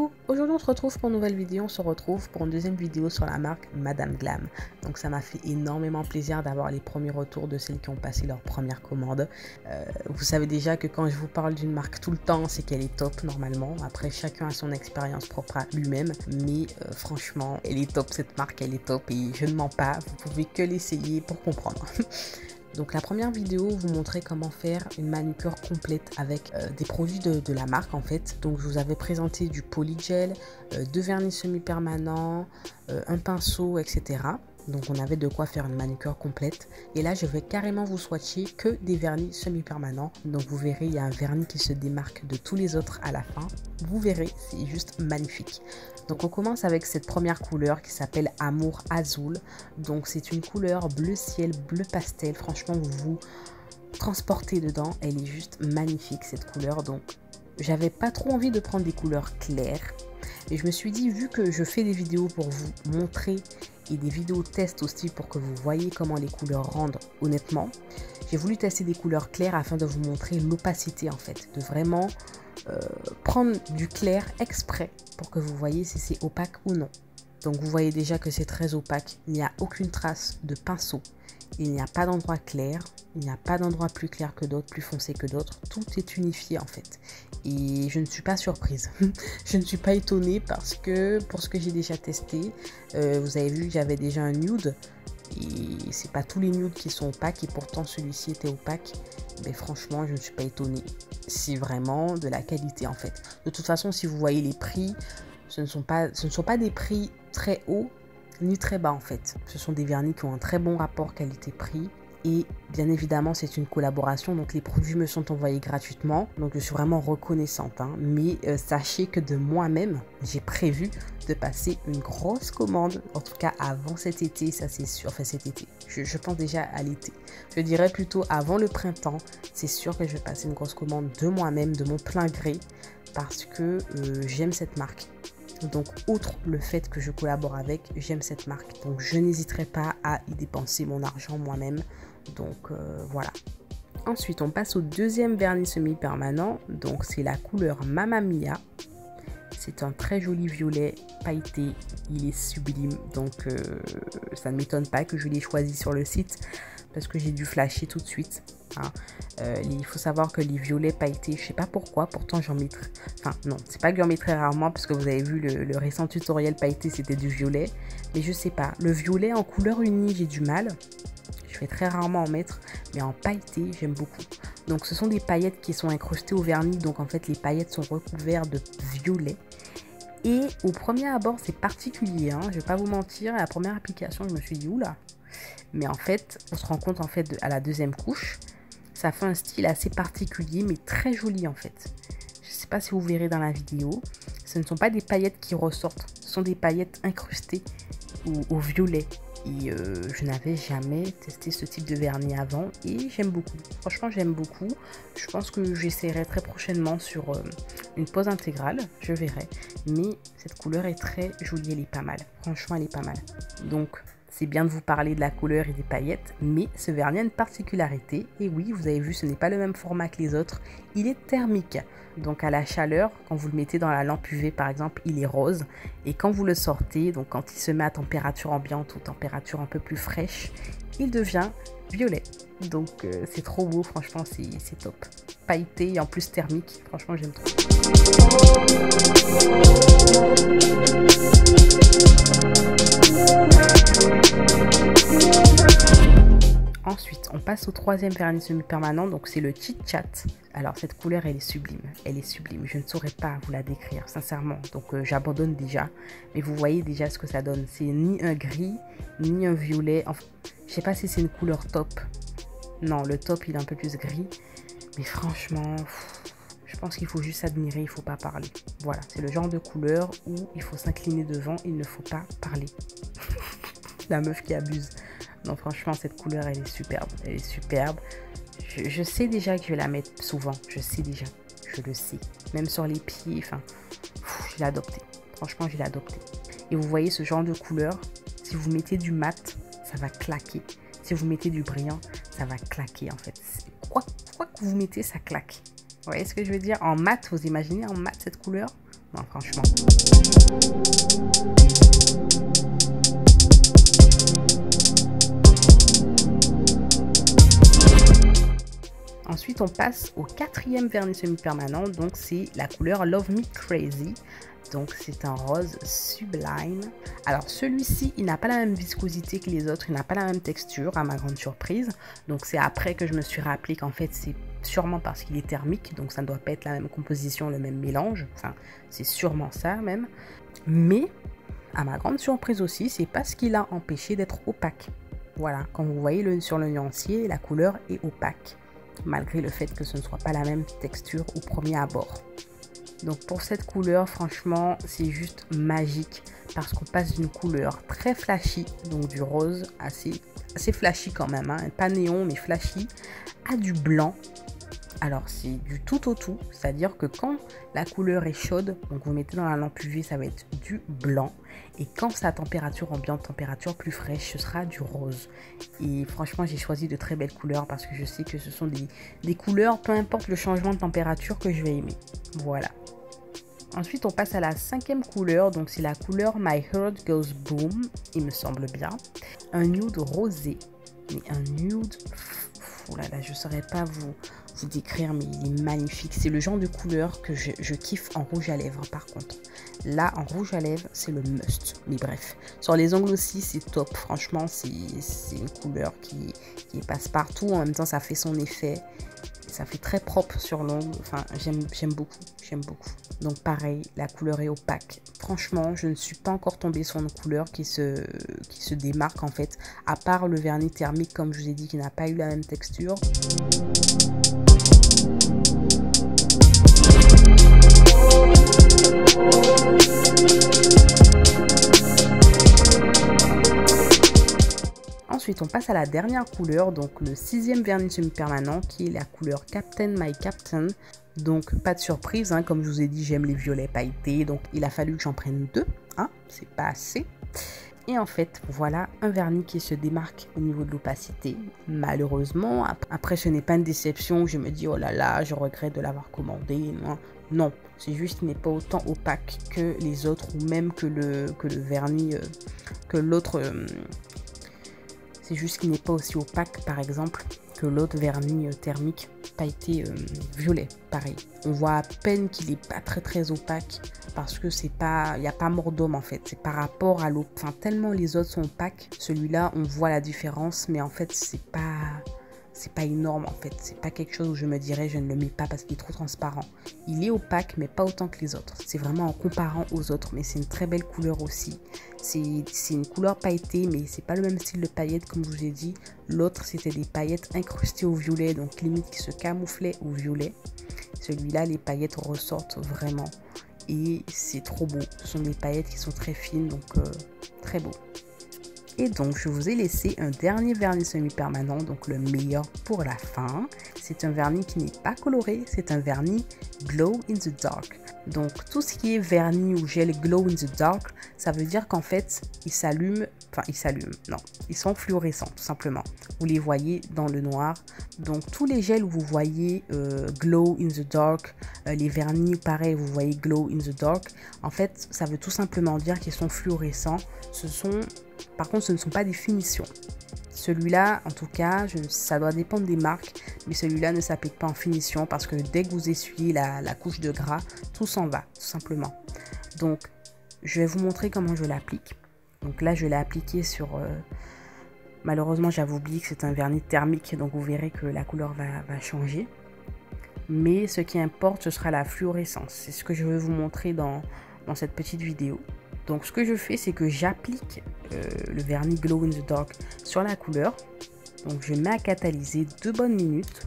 Coucou, aujourd'hui on se retrouve pour une nouvelle vidéo, on se retrouve pour une deuxième vidéo sur la marque Madame Glam. Donc ça m'a fait énormément plaisir d'avoir les premiers retours de celles qui ont passé leur première commande. Vous savez déjà que quand je vous parle d'une marque tout le temps, c'est qu'elle est top normalement. Après chacun a son expérience propre à lui-même, mais franchement elle est top, cette marque elle est top et je ne mens pas, vous pouvez que l'essayer pour comprendre. Donc la première vidéo vous montrait comment faire une manucure complète avec des produits de la marque en fait. Donc je vous avais présenté du polygel, 2 vernis semi-permanents, un pinceau, etc. Donc on avait de quoi faire une manucure complète. Et là je vais carrément vous swatcher que des vernis semi-permanents. Donc vous verrez il y a un vernis qui se démarque de tous les autres à la fin. Vous verrez, c'est juste magnifique. Donc on commence avec cette première couleur qui s'appelle Amour Azul. Donc c'est une couleur bleu ciel, bleu pastel. Franchement vous vous transportez dedans. Elle est juste magnifique cette couleur. Donc j'avais pas trop envie de prendre des couleurs claires. Et je me suis dit, vu que je fais des vidéos pour vous montrer et des vidéos test aussi pour que vous voyez comment les couleurs rendent honnêtement, j'ai voulu tester des couleurs claires afin de vous montrer l'opacité en fait, de vraiment prendre du clair exprès pour que vous voyez si c'est opaque ou non. Donc vous voyez déjà que c'est très opaque, il n'y a aucune trace de pinceau, il n'y a pas d'endroit clair, il n'y a pas d'endroit plus clair que d'autres, plus foncé que d'autres, tout est unifié en fait. Et je ne suis pas surprise, je ne suis pas étonnée parce que pour ce que j'ai déjà testé, vous avez vu que j'avais déjà un nude et c'est pas tous les nudes qui sont opaques et pourtant celui-ci était opaque. Mais franchement je ne suis pas étonnée, c'est vraiment de la qualité en fait. De toute façon si vous voyez les prix, ce ne sont pas des prix très hauts ni très bas en fait. Ce sont des vernis qui ont un très bon rapport qualité-prix. Et bien évidemment, c'est une collaboration, donc les produits me sont envoyés gratuitement. Donc je suis vraiment reconnaissante. Hein. Mais sachez que de moi-même, j'ai prévu de passer une grosse commande. En tout cas, avant cet été, ça c'est sûr. Enfin cet été, je pense déjà à l'été. Je dirais plutôt avant le printemps. C'est sûr que je vais passer une grosse commande de moi-même, de mon plein gré. Parce que j'aime cette marque. Donc, outre le fait que je collabore avec, j'aime cette marque. Donc, je n'hésiterai pas à y dépenser mon argent moi-même. Donc, voilà. Ensuite, on passe au deuxième vernis semi-permanent. Donc, c'est la couleur Mamma Mia. C'est un très joli violet pailleté. Il est sublime. Donc, ça ne m'étonne pas que je l'ai choisi sur le site. Parce que j'ai dû flasher tout de suite. Hein. Il faut savoir que les violets pailletés, je sais pas pourquoi, pourtant j'en mets enfin non, c'est pas que j'en mets très rarement parce que vous avez vu le récent tutoriel pailleté c'était du violet, mais je sais pas, le violet en couleur unie j'ai du mal, je vais très rarement en mettre, mais en pailleté j'aime beaucoup. Donc ce sont des paillettes qui sont incrustées au vernis, donc en fait les paillettes sont recouvertes de violet. Et au premier abord c'est particulier, hein, je vais pas vous mentir, à la première application je me suis dit oula. Mais en fait, on se rend compte en fait à la deuxième couche, ça fait un style assez particulier mais très joli en fait. Je ne sais pas si vous verrez dans la vidéo, ce ne sont pas des paillettes qui ressortent, ce sont des paillettes incrustées au violet. Et je n'avais jamais testé ce type de vernis avant et j'aime beaucoup. Franchement, j'aime beaucoup. Je pense que j'essaierai très prochainement sur une pose intégrale, je verrai. Mais cette couleur est très jolie, elle est pas mal. Franchement, elle est pas mal. Donc, c'est bien de vous parler de la couleur et des paillettes, mais ce vernis a une particularité. Et oui, vous avez vu, ce n'est pas le même format que les autres. Il est thermique. Donc à la chaleur, quand vous le mettez dans la lampe UV par exemple, il est rose. Et quand vous le sortez, donc quand il se met à température ambiante ou température un peu plus fraîche, il devient violet. Donc c'est trop beau, franchement c'est top. Pailleté et en plus thermique, franchement j'aime trop. Ensuite, on passe au troisième vernis semi-permanent, donc c'est le Chit Chat. Alors cette couleur, elle est sublime, je ne saurais pas vous la décrire, sincèrement. Donc j'abandonne déjà, mais vous voyez déjà ce que ça donne. C'est ni un gris, ni un violet. Enfin, je sais pas si c'est une couleur top. Non, le top, il est un peu plus gris. Mais franchement, je pense qu'il faut juste admirer, il ne faut pas parler. Voilà, c'est le genre de couleur où il faut s'incliner devant, il ne faut pas parler. La meuf qui abuse. Non, franchement, cette couleur, elle est superbe. Elle est superbe. Je sais déjà que je vais la mettre souvent. Je sais déjà. Je le sais. Même sur les pieds, enfin, je l'ai adopté. Franchement, je l'ai adopté. Et vous voyez ce genre de couleur, si vous mettez du mat, ça va claquer. Si vous mettez du brillant, ça va claquer en fait. Quoi que vous mettez, ça claque. Vous voyez ce que je veux dire? En mat, vous imaginez en mat cette couleur? Non, franchement. Ensuite, on passe au quatrième vernis semi-permanent. Donc, c'est la couleur Love Me Crazy. Donc, c'est un rose sublime. Alors, celui-ci, il n'a pas la même viscosité que les autres. Il n'a pas la même texture, à ma grande surprise. Donc, c'est après que je me suis rappelé qu'en fait, c'est sûrement parce qu'il est thermique. Donc, ça ne doit pas être la même composition, le même mélange. Enfin, c'est sûrement ça même. Mais, à ma grande surprise aussi, c'est parce qu'il a empêché d'être opaque. Voilà, quand vous voyez sur le nuancier, la couleur est opaque, malgré le fait que ce ne soit pas la même texture au premier abord. Donc pour cette couleur, franchement, c'est juste magique parce qu'on passe d'une couleur très flashy, donc du rose assez flashy quand même, hein, pas néon mais flashy, à du blanc. Alors c'est du tout au tout, c'est-à-dire que quand la couleur est chaude, donc vous mettez dans la lampe UV, ça va être du blanc. Et quand c'est à température ambiante, température plus fraîche, ce sera du rose. Et franchement, j'ai choisi de très belles couleurs parce que je sais que ce sont des couleurs, peu importe le changement de température, que je vais aimer. Voilà. Ensuite, on passe à la cinquième couleur, donc c'est la couleur My Heart Goes Boom, il me semble bien. Un nude rosé, mais un nude... Oh là là, je ne saurais pas vous décrire, mais il est magnifique. C'est le genre de couleur que je kiffe en rouge à lèvres par contre. Là, en rouge à lèvres, c'est le must. Mais bref, sur les ongles aussi, c'est top. Franchement, c'est une couleur qui passe partout. En même temps, ça fait son effet. Ça fait très propre sur l'ongle. Enfin, j'aime beaucoup. J'aime beaucoup. Donc pareil, la couleur est opaque. Franchement, je ne suis pas encore tombée sur une couleur qui se démarque en fait. À part le vernis thermique, comme je vous ai dit, qui n'a pas eu la même texture. Ensuite, on passe à la dernière couleur, donc le sixième vernis semi-permanent qui est la couleur Captain My Captain. Donc, pas de surprise, hein, comme je vous ai dit, j'aime les violets pailletés, donc il a fallu que j'en prenne deux, hein, c'est pas assez. Et en fait, voilà un vernis qui se démarque au niveau de l'opacité. Malheureusement, après ce n'est pas une déception, je me dis oh là là, je regrette de l'avoir commandé. Non, c'est juste qu'il n'est pas autant opaque que les autres ou même que le vernis, que l'autre... c'est juste qu'il n'est pas aussi opaque, par exemple, que l'autre vernis thermique pailleté violet. Pareil, on voit à peine qu'il n'est pas très opaque parce que c'est pas, il n'y a pas mort d'homme en fait. C'est par rapport à l'autre. Enfin, tellement les autres sont opaques, celui-là, on voit la différence, mais en fait, c'est pas énorme en fait. C'est pas quelque chose où je me dirais je ne le mets pas parce qu'il est trop transparent. Il est opaque, mais pas autant que les autres. C'est vraiment en comparant aux autres, mais c'est une très belle couleur aussi. C'est une couleur pailletée, mais c'est pas le même style de paillettes comme je vous ai dit. L'autre, c'était des paillettes incrustées au violet, donc limite qui se camouflaient au violet. Celui-là, les paillettes ressortent vraiment. Et c'est trop beau. Ce sont des paillettes qui sont très fines, donc très beau. Et donc, je vous ai laissé un dernier vernis semi-permanent, donc le meilleur pour la fin. C'est un vernis qui n'est pas coloré, c'est un vernis Glow in the Dark. Donc, tout ce qui est vernis ou gel Glow in the Dark, ça veut dire qu'en fait, ils s'allument, non, ils sont fluorescents, tout simplement. Vous les voyez dans le noir. Donc, tous les gels où vous voyez Glow in the Dark, les vernis, pareil, vous voyez Glow in the Dark, en fait, ça veut tout simplement dire qu'ils sont fluorescents. Par contre, ce ne sont pas des finitions. Celui-là, en tout cas, ça doit dépendre des marques, mais celui-là ne s'applique pas en finition parce que dès que vous essuyez la couche de gras, tout s'en va, tout simplement. Donc, je vais vous montrer comment je l'applique. Donc là, je l'ai appliqué sur... malheureusement, j'avais oublié que c'est un vernis thermique, donc vous verrez que la couleur va changer. Mais ce qui importe, ce sera la fluorescence. C'est ce que je vais vous montrer dans cette petite vidéo. Donc ce que je fais, c'est que j'applique le vernis Glow in the Dark sur la couleur. Donc je mets à catalyser 2 bonnes minutes.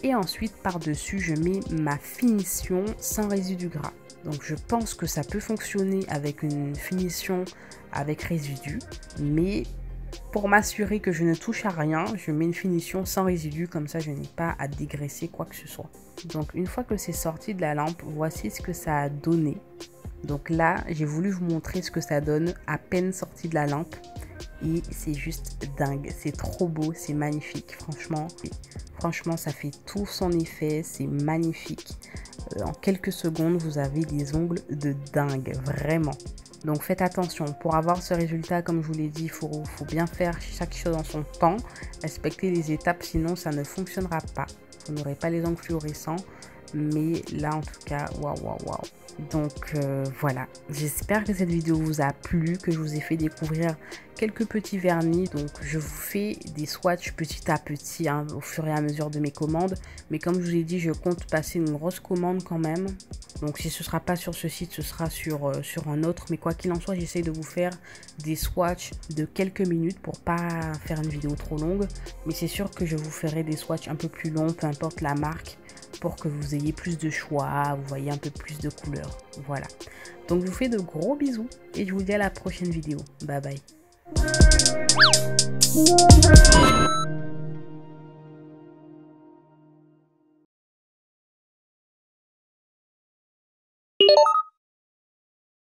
Et ensuite par-dessus, je mets ma finition sans résidu gras. Donc je pense que ça peut fonctionner avec une finition avec résidu. Mais pour m'assurer que je ne touche à rien, je mets une finition sans résidu. Comme ça, je n'ai pas à dégraisser quoi que ce soit. Donc une fois que c'est sorti de la lampe, voici ce que ça a donné. Donc là, j'ai voulu vous montrer ce que ça donne à peine sorti de la lampe. Et c'est juste dingue, c'est trop beau, c'est magnifique, franchement ça fait tout son effet, c'est magnifique. En quelques secondes, vous avez des ongles de dingue, vraiment. Donc faites attention, pour avoir ce résultat, comme je vous l'ai dit, il faut bien faire chaque chose en son temps, respecter les étapes, sinon ça ne fonctionnera pas. Vous n'aurez pas les ongles fluorescents, mais là en tout cas, waouh. Donc voilà, j'espère que cette vidéo vous a plu, que je vous ai fait découvrir quelques petits vernis. Donc je vous fais des swatchs petit à petit hein, au fur et à mesure de mes commandes. Mais comme je vous ai dit, je compte passer une grosse commande quand même. Donc si ce ne sera pas sur ce site, ce sera sur un autre. Mais quoi qu'il en soit, j'essaie de vous faire des swatchs de quelques minutes pour pas faire une vidéo trop longue. Mais c'est sûr que je vous ferai des swatchs un peu plus longs, peu importe la marque, pour que vous ayez plus de choix, vous voyez un peu plus de couleurs. Voilà. Donc je vous fais de gros bisous et je vous dis à la prochaine vidéo. Bye bye.